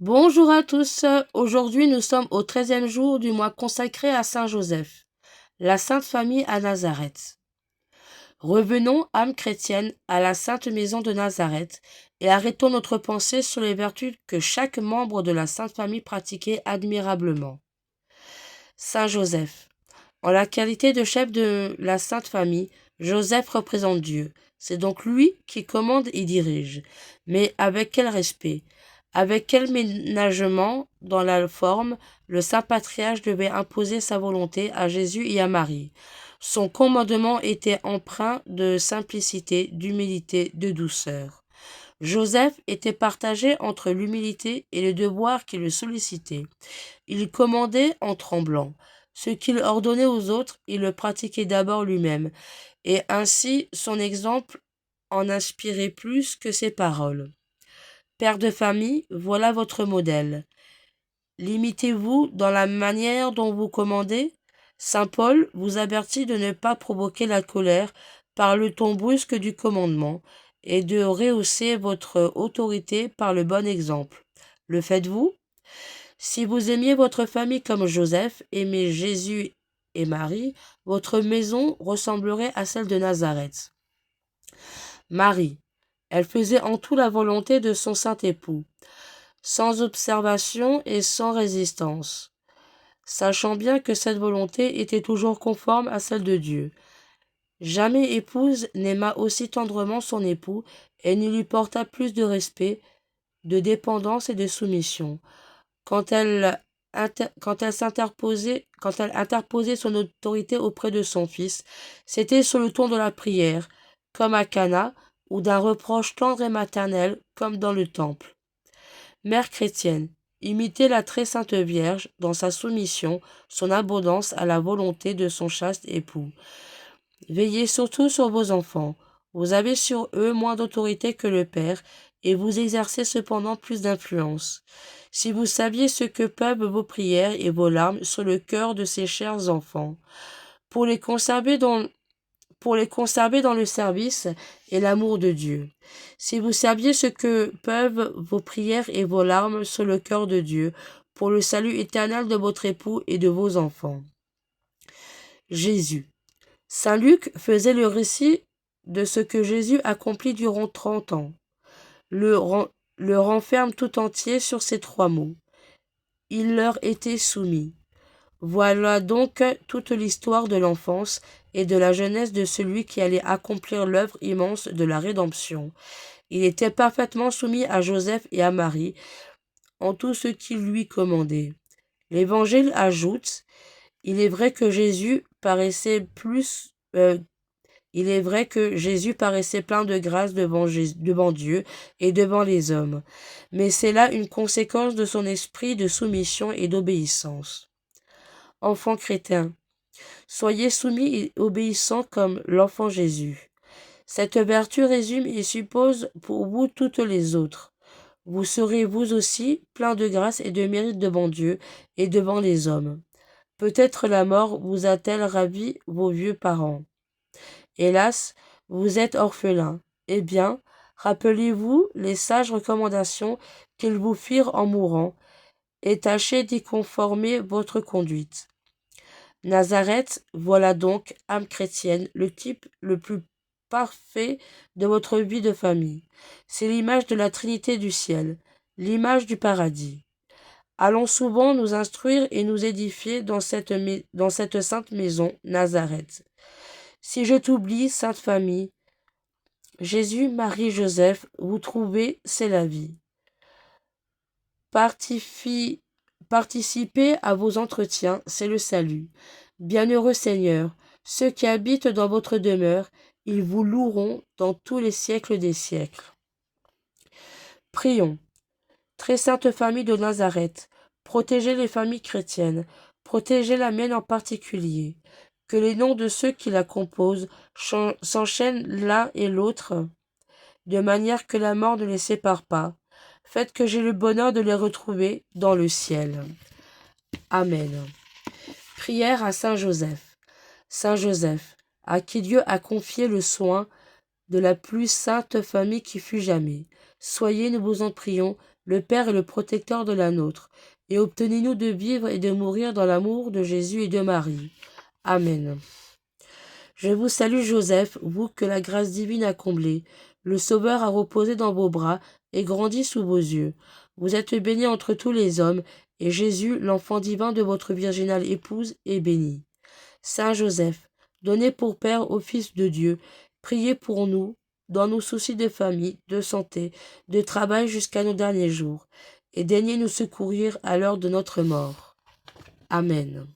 Bonjour à tous, aujourd'hui nous sommes au 13e jour du mois consacré à Saint Joseph, la Sainte Famille à Nazareth. Revenons, âme chrétienne, à la Sainte Maison de Nazareth et arrêtons notre pensée sur les vertus que chaque membre de la Sainte Famille pratiquait admirablement. Saint Joseph. En la qualité de chef de la Sainte Famille, Joseph représente Dieu. C'est donc lui qui commande et dirige. Mais avec quel respect, avec quel ménagement dans la forme, le saint patriarche devait imposer sa volonté à Jésus et à Marie. Son commandement était empreint de simplicité, d'humilité, de douceur. Joseph était partagé entre l'humilité et le devoir qui le sollicitaient. Il commandait en tremblant. Ce qu'il ordonnait aux autres, il le pratiquait d'abord lui-même, et ainsi son exemple en inspirait plus que ses paroles. Père de famille, voilà votre modèle. Limitez-vous dans la manière dont vous commandez. Saint Paul vous avertit de ne pas provoquer la colère par le ton brusque du commandement et de rehausser votre autorité par le bon exemple. Le faites-vous? Si vous aimiez votre famille comme Joseph aimait Jésus et Marie, votre maison ressemblerait à celle de Nazareth. Marie, elle faisait en tout la volonté de son saint époux, sans observation et sans résistance, sachant bien que cette volonté était toujours conforme à celle de Dieu. Jamais épouse n'aima aussi tendrement son époux et ne lui porta plus de respect, de dépendance et de soumission. Quand elle interposait son autorité auprès de son fils, c'était sur le ton de la prière, comme à Cana, ou d'un reproche tendre et maternel, comme dans le temple. Mère chrétienne, imitez la très sainte Vierge dans sa soumission, son abondance à la volonté de son chaste époux. Veillez surtout sur vos enfants. Vous avez sur eux moins d'autorité que le Père, et vous exercez cependant plus d'influence. Si vous saviez ce que peuvent vos prières et vos larmes sur le cœur de ces chers enfants, pour les conserver dans, le service et l'amour de Dieu. Si vous saviez ce que peuvent vos prières et vos larmes sur le cœur de Dieu, pour le salut éternel de votre époux et de vos enfants. Jésus. Saint Luc faisait le récit de ce que Jésus accomplit durant 30 ans. Le renferme tout entier sur ces 3 mots. Il leur était soumis. Voilà donc toute l'histoire de l'enfance et de la jeunesse de celui qui allait accomplir l'œuvre immense de la rédemption. Il était parfaitement soumis à Joseph et à Marie en tout ce qu'ils lui commandaient. L'Évangile ajoute, il est vrai que Jésus paraissait plein de grâce devant Dieu et devant les hommes, mais c'est là une conséquence de son esprit de soumission et d'obéissance. Enfants chrétiens, soyez soumis et obéissants comme l'enfant Jésus. Cette vertu résume et suppose pour vous toutes les autres. Vous serez vous aussi plein de grâce et de mérite devant Dieu et devant les hommes. Peut-être la mort vous a-t-elle ravi vos vieux parents. Hélas, vous êtes orphelins. Eh bien, rappelez-vous les sages recommandations qu'ils vous firent en mourant, et tâchez d'y conformer votre conduite. Nazareth, voilà donc, âme chrétienne, le type le plus parfait de votre vie de famille. C'est l'image de la Trinité du ciel, l'image du paradis. Allons souvent nous instruire et nous édifier dans cette sainte maison, Nazareth. Si je t'oublie, sainte famille, Jésus, Marie, Joseph, vous trouvez, c'est la vie. Participez à vos entretiens, c'est le salut. Bienheureux Seigneur, ceux qui habitent dans votre demeure, ils vous loueront dans tous les siècles des siècles. Prions. Très sainte famille de Nazareth, protégez les familles chrétiennes, protégez la mienne en particulier. Que les noms de ceux qui la composent s'enchaînent l'un et l'autre, de manière que la mort ne les sépare pas. Faites que j'ai le bonheur de les retrouver dans le ciel. Amen. Prière à Saint Joseph. Saint Joseph, à qui Dieu a confié le soin de la plus sainte famille qui fut jamais. Soyez, nous vous en prions, le Père est le protecteur de la nôtre, et obtenez-nous de vivre et de mourir dans l'amour de Jésus et de Marie. Amen. Je vous salue Joseph, vous que la grâce divine a comblé. Le Sauveur a reposé dans vos bras et grandi sous vos yeux. Vous êtes bénie entre tous les hommes, et Jésus, l'enfant divin de votre virginale épouse, est béni. Saint Joseph, donné pour Père au Fils de Dieu, priez pour nous, dans nos soucis de famille, de santé, de travail jusqu'à nos derniers jours, et daignez nous secourir à l'heure de notre mort. Amen.